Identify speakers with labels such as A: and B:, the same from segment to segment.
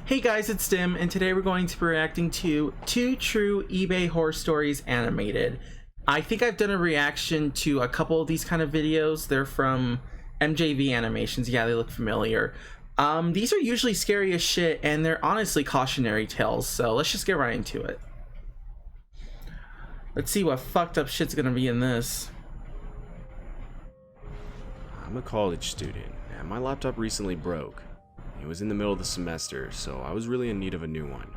A: Hey guys, it's Dim, and today we're going to be reacting to 2 True eBay Horror Stories Animated. I think I've done a reaction to a couple of these kind of videos. They're from MJV Animations. Yeah, they look familiar. These are usually scary as shit, and they're honestly cautionary tales, so let's just get right into it. Let's see what fucked up shit's gonna be in this.
B: I'm a college student, and my laptop recently broke. It was in the middle of the semester, so I was really in need of a new one.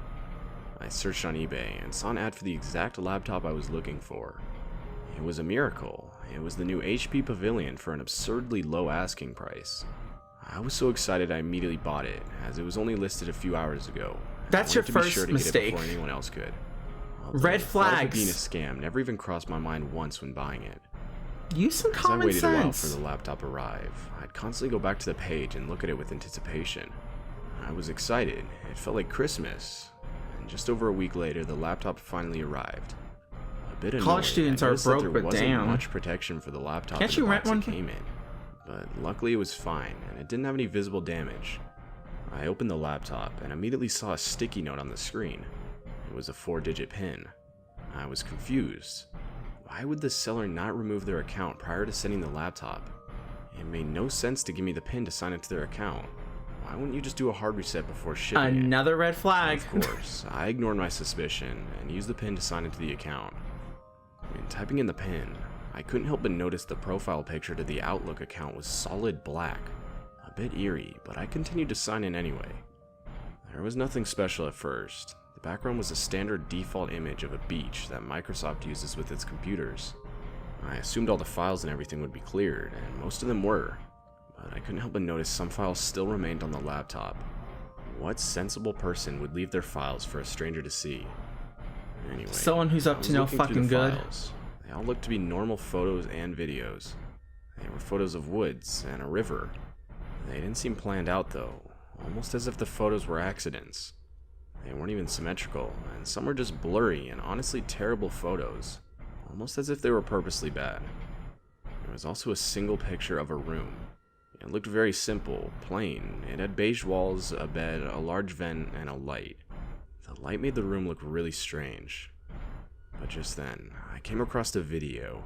B: I searched on eBay and saw an ad for the exact laptop I was looking for. It was a miracle. It was the new HP Pavilion for an absurdly low asking price. I was so excited I immediately bought it, as it was only listed a few hours ago.
A: That's your first mistake.
B: Before anyone else could.
A: Red flags.
B: It being a scam never even crossed my mind once when buying it.
A: Use some common sense.
B: As I waited a while for the laptop to arrive, I'd constantly go back to the page and look at it with anticipation. I was excited. It felt like Christmas. And just over a week later, the laptop finally arrived. A bit annoyed.
A: College students are broke, but damn.
B: There wasn't much protection for the laptop.
A: Can't you rent one?
B: It came in, but luckily it was fine, and it didn't have any visible damage. I opened the laptop and immediately saw a sticky note on the screen. It was a 4-digit PIN. I was confused. Why would the seller not remove their account prior to sending the laptop? It made no sense to give me the PIN to sign into their account. Why wouldn't you just do a hard reset before shipping it?
A: Another red flag.
B: Of course, I ignored my suspicion and used the PIN to sign into the account. In typing in the PIN, I couldn't help but notice the profile picture to the Outlook account was solid black. A bit eerie, but I continued to sign in anyway. There was nothing special at first. The background was a standard default image of a beach that Microsoft uses with its computers. I assumed all the files and everything would be cleared, and most of them were, but I couldn't help but notice some files still remained on the laptop. What sensible person would leave their files for a stranger to see? Anyway,
A: someone who's up to no fucking good.
B: Files. They all looked to be normal photos and videos. They were photos of woods and a river. They didn't seem planned out though, almost as if the photos were accidents. They weren't even symmetrical, and some were just blurry and honestly terrible photos, almost as if they were purposely bad. There was also a single picture of a room. It looked very simple, plain. It had beige walls, a bed, a large vent, and a light. The light made the room look really strange. But just then, I came across a video.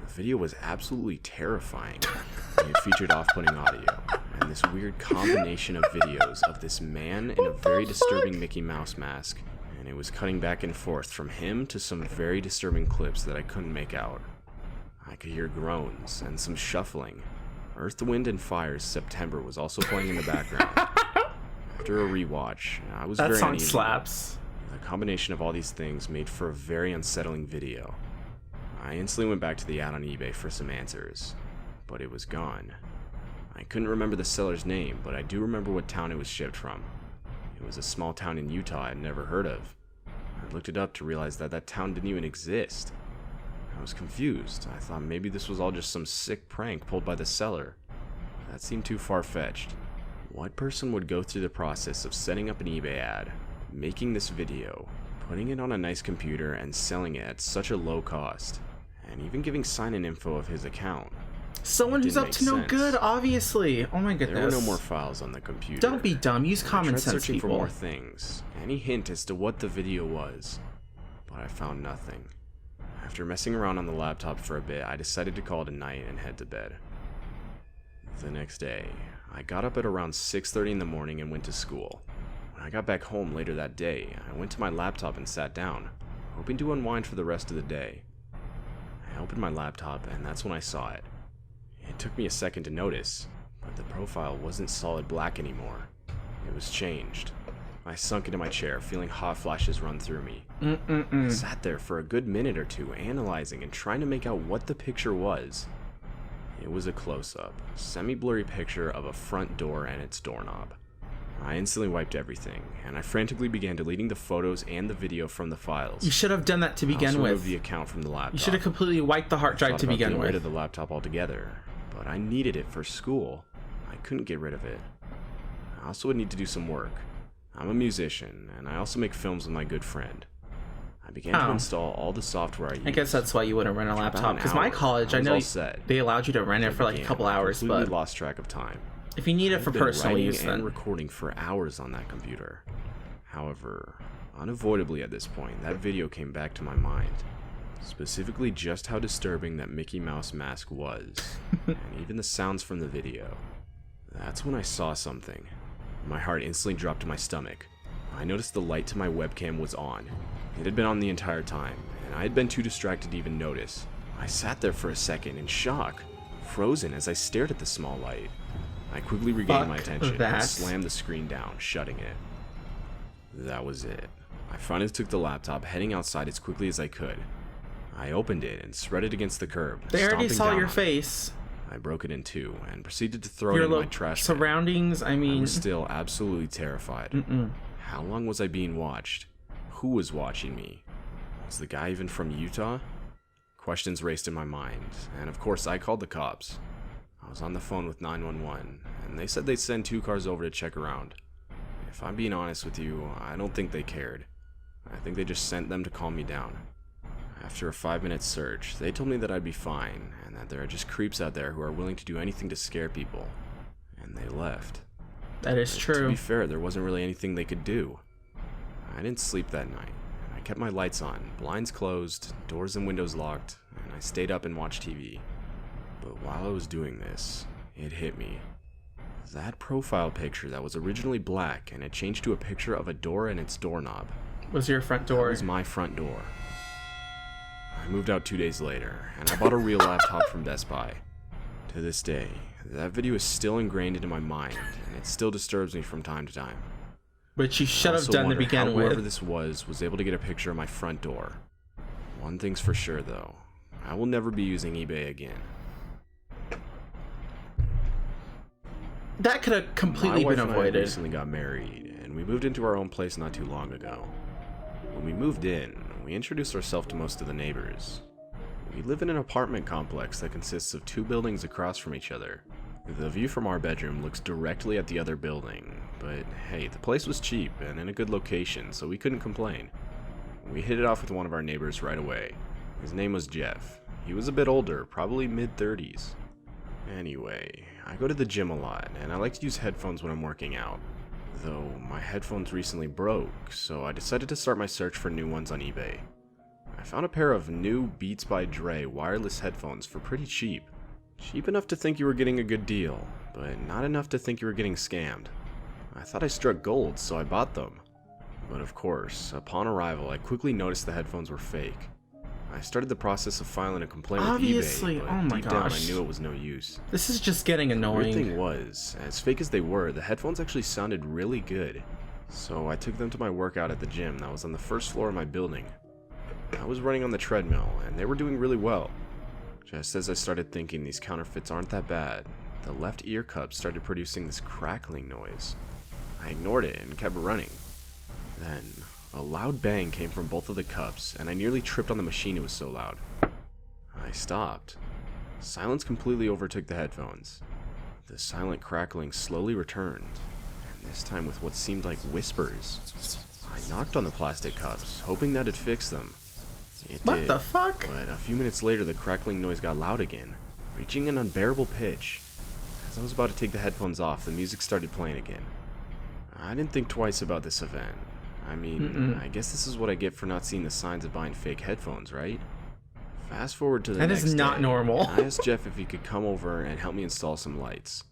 B: The video was absolutely terrifying. It featured off-putting audio, and this weird combination of videos of this man in a very disturbing Mickey Mouse mask, and it was cutting back and forth from him to some very disturbing clips that I couldn't make out. I could hear groans and some shuffling. Earth, Wind, and Fire's September was also playing in the background. After a rewatch, I was very uneasy.
A: That song slaps.
B: The combination of all these things made for a very unsettling video. I instantly went back to the ad on eBay for some answers, but it was gone. I couldn't remember the seller's name, but I do remember what town it was shipped from. It was a small town in Utah I'd never heard of. I looked it up to realize that that town didn't even exist. I was confused. I thought maybe this was all just some sick prank pulled by the seller. That seemed too far-fetched. What person would go through the process of setting up an eBay ad, making this video, putting it on a nice computer, and selling it at such a low cost? And even giving sign-in info of his account.
A: Someone who's up to no good, obviously. Oh my goodness.
B: There were no more files on the computer.
A: Don't be dumb. Use common sense,
B: searching
A: people.
B: for more things. Any hint as to what the video was. But I found nothing. After messing around on the laptop for a bit, I decided to call it a night and head to bed. The next day, I got up at around 6:30 in the morning and went to school. When I got back home later that day, I went to my laptop and sat down, hoping to unwind for the rest of the day. I opened my laptop, and that's when I saw it. It took me a second to notice, but the profile wasn't solid black anymore. It was changed. I sunk into my chair, feeling hot flashes run through me. I sat there for a good minute or two, analyzing and trying to make out what the picture was. It was a close-up, semi-blurry picture of a front door and its doorknob. I instantly wiped everything, and I frantically began deleting the photos and the video from the files.
A: You should have done that to begin with.
B: Removed the account from the laptop.
A: You should have completely wiped the hard drive to begin with.
B: Rid of the laptop altogether, but I needed it for school. I couldn't get rid of it. I also would need to do some work. I'm a musician, and I also make films with my good friend. I began to install all the software I used.
A: I guess that's why you wouldn't rent a laptop. Because my college, I know they allowed you to rent it for like a couple hours, but
B: lost track of time.
A: If you need it for
B: I've been
A: personal
B: writing
A: use,
B: and
A: then
B: recording for hours on that computer. However, unavoidably at this point, that video came back to my mind. Specifically just how disturbing that Mickey Mouse mask was, and even the sounds from the video. That's when I saw something. My heart instantly dropped to my stomach. I noticed the light to my webcam was on. It had been on the entire time, and I had been too distracted to even notice. I sat there for a second in shock, frozen as I stared at the small light. I quickly regained my attention and slammed the screen down, shutting it. That was it. I finally took the laptop, heading outside as quickly as I could. I opened it and spread it against the curb.
A: They already saw your face.
B: I broke it in two and proceeded to throw it in my trash can.
A: Surroundings, I mean...
B: I was still absolutely terrified. How long was I being watched? Who was watching me? Was the guy even from Utah? Questions raced in my mind, and of course I called the cops. I was on the phone with 911, and they said they'd send 2 cars over to check around. If I'm being honest with you, I don't think they cared. I think they just sent them to calm me down. After a 5-minute search, they told me that I'd be fine, and that there are just creeps out there who are willing to do anything to scare people. And they left.
A: That is true.
B: To be fair, there wasn't really anything they could do. I didn't sleep that night. I kept my lights on, blinds closed, doors and windows locked, and I stayed up and watched TV. But while I was doing this, it hit me. That profile picture that was originally black and had changed to a picture of a door and its doorknob.
A: Was your front door?
B: That was my front door. I moved out 2 days later, and I bought a real laptop from Best Buy. To this day, that video is still ingrained into my mind, and it still disturbs me from time to time.
A: Which you should have done to begin with.
B: Whoever this was able to get a picture of my front door. One thing's for sure, though. I will never be using eBay again.
A: That could have completely been avoided.
B: My wife and I recently got married, and we moved into our own place not too long ago. When we moved in, we introduced ourselves to most of the neighbors. We live in an apartment complex that consists of 2 buildings across from each other. The view from our bedroom looks directly at the other building, but hey, the place was cheap and in a good location, so we couldn't complain. We hit it off with one of our neighbors right away. His name was Jeff. He was a bit older, probably mid-30s. Anyway, I go to the gym a lot, and I like to use headphones when I'm working out. Though my headphones recently broke, so I decided to start my search for new ones on eBay. I found a pair of new Beats by Dre wireless headphones for pretty cheap. Cheap enough to think you were getting a good deal, but not enough to think you were getting scammed. I thought I struck gold, so I bought them. But of course, upon arrival, I quickly noticed the headphones were fake. I started the process of filing a complaint with eBay, but
A: oh my
B: deep down I
A: gosh.
B: knew it was no use.
A: This is just getting annoying.
B: The weird thing was, as fake as they were, the headphones actually sounded really good. So I took them to my workout at the gym that was on the first floor of my building. I was running on the treadmill, and they were doing really well. Just as I started thinking these counterfeits aren't that bad, the left ear cup started producing this crackling noise. I ignored it and kept running. Then, a loud bang came from both of the cups, and I nearly tripped on the machine, it was so loud. I stopped. Silence completely overtook the headphones. The silent crackling slowly returned, and this time with what seemed like whispers. I knocked on the plastic cups, hoping that it'd fix them. It
A: What
B: did,
A: the fuck?
B: but a few minutes later the crackling noise got loud again, reaching an unbearable pitch. As I was about to take the headphones off, the music started playing again. I didn't think twice about this event. I mean, I guess this is what I get for not seeing the signs of buying fake headphones, right? Fast forward to the next day.
A: That is not normal.
B: I asked Jeff if he could come over and help me install some lights.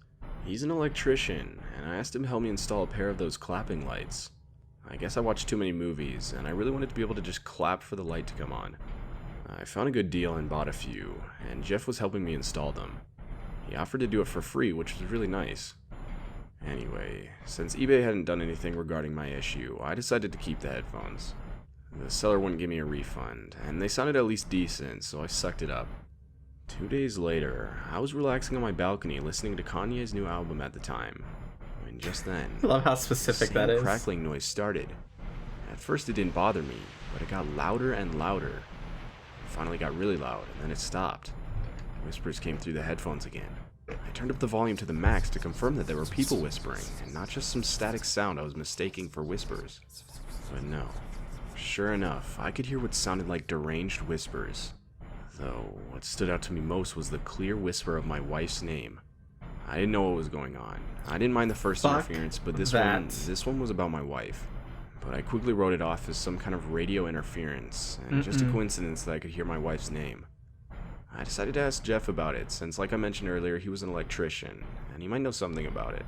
B: He's an electrician, and I asked him to help me install a pair of those clapping lights. I guess I watched too many movies, and I really wanted to be able to just clap for the light to come on. I found a good deal and bought a few, and Jeff was helping me install them. He offered to do it for free, which was really nice. Anyway, since eBay hadn't done anything regarding my issue, I decided to keep the headphones. The seller wouldn't give me a refund, and they sounded at least decent, so I sucked it up. 2 days later, I was relaxing on my balcony listening to Kanye's new album at the time, when just then,
A: I love how specific
B: the
A: that
B: same
A: is.
B: crackling noise started. At first it didn't bother me, but it got louder and louder. It finally got really loud, and then it stopped. Whispers came through the headphones again. I turned up the volume to the max to confirm that there were people whispering, and not just some static sound I was mistaking for whispers. But no. Sure enough, I could hear what sounded like deranged whispers. Though, what stood out to me most was the clear whisper of my wife's name. I didn't know what was going on. I didn't mind the first interference, but this one was about my wife. But I quickly wrote it off as some kind of radio interference, and just a coincidence that I could hear my wife's name. I decided to ask Jeff about it, since like I mentioned earlier, he was an electrician, and he might know something about it.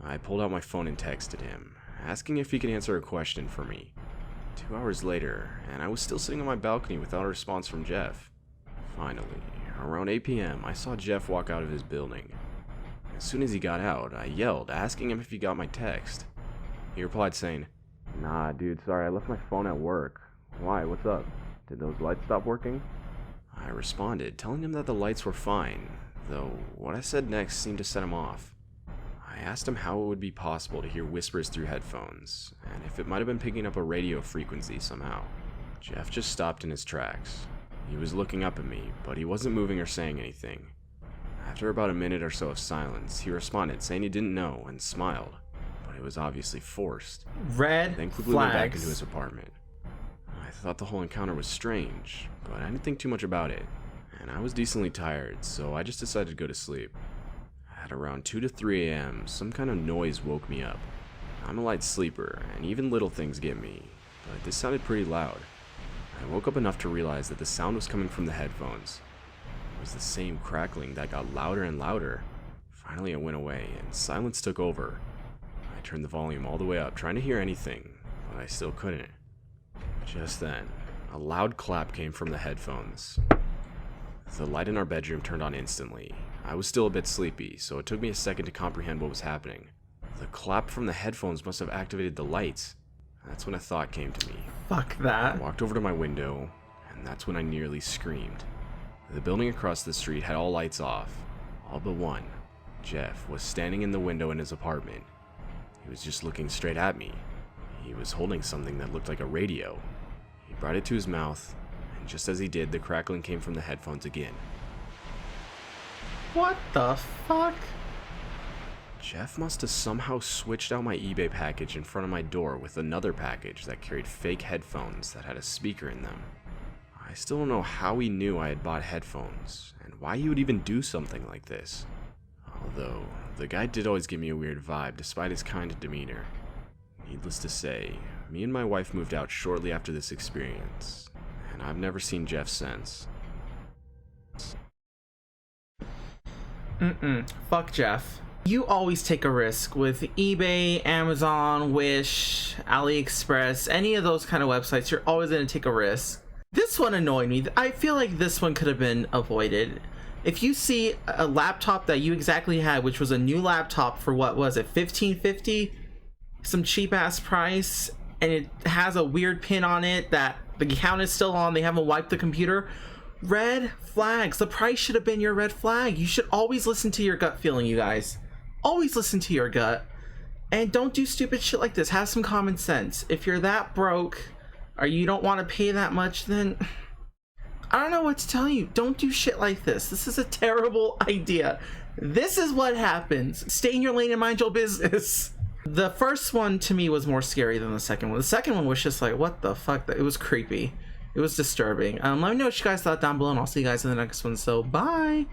B: I pulled out my phone and texted him, asking if he could answer a question for me. 2 hours later, and I was still sitting on my balcony without a response from Jeff. Finally, around 8 p.m., I saw Jeff walk out of his building. As soon as he got out, I yelled, asking him if he got my text. He replied saying, "Nah, dude, sorry, I left my phone at work. Why, what's up? Did those lights stop working?" I responded, telling him that the lights were fine, though what I said next seemed to set him off. I asked him how it would be possible to hear whispers through headphones, and if it might have been picking up a radio frequency somehow. Jeff just stopped in his tracks. He was looking up at me, but he wasn't moving or saying anything. After about a minute or so of silence, he responded, saying he didn't know, and smiled, but it was obviously forced.
A: Then quickly went back
B: into his apartment. I thought the whole encounter was strange, but I didn't think too much about it, and I was decently tired, so I just decided to go to sleep. At around 2 to 3 a.m., some kind of noise woke me up. I'm a light sleeper, and even little things get me, but this sounded pretty loud. I woke up enough to realize that the sound was coming from the headphones. It was the same crackling that got louder and louder. Finally it went away, and silence took over. I turned the volume all the way up, trying to hear anything, but I still couldn't. Just then, a loud clap came from the headphones. The light in our bedroom turned on instantly. I was still a bit sleepy, so it took me a second to comprehend what was happening. The clap from the headphones must have activated the lights. That's when a thought came to me.
A: Fuck that.
B: I walked over to my window, and that's when I nearly screamed. The building across the street had all lights off, all but one. Jeff was standing in the window in his apartment. He was just looking straight at me. He was holding something that looked like a radio. He brought it to his mouth, and just as he did, the crackling came from the headphones again.
A: What the fuck?
B: Jeff must have somehow switched out my eBay package in front of my door with another package that carried fake headphones that had a speaker in them. I still don't know how he knew I had bought headphones, and why he would even do something like this. Although, the guy did always give me a weird vibe despite his kind demeanor. Needless to say, me and my wife moved out shortly after this experience, and I've never seen Jeff since.
A: Fuck Jeff. You always take a risk with eBay, Amazon, Wish, AliExpress, any of those kind of websites. You're always going to take a risk. This one annoyed me. I feel like this one could have been avoided. If you see a laptop that you exactly had, which was a new laptop for what was it, $15.50, some cheap ass price, and it has a weird pin on it that the account is still on, they haven't wiped the computer. Red flags. The price should have been your red flag. You should always listen to your gut feeling, you guys. Always listen to your gut. And don't do stupid shit like this. Have some common sense. If you're that broke or you don't want to pay that much, then I don't know what to tell you. Don't do shit like this. This is a terrible idea. This is what happens. Stay in your lane and mind your business. The first one to me was more scary than the second one. The second one was just like, what the fuck? It was creepy. It was disturbing. Let me know what you guys thought down below, and I'll see you guys in the next one. So, bye!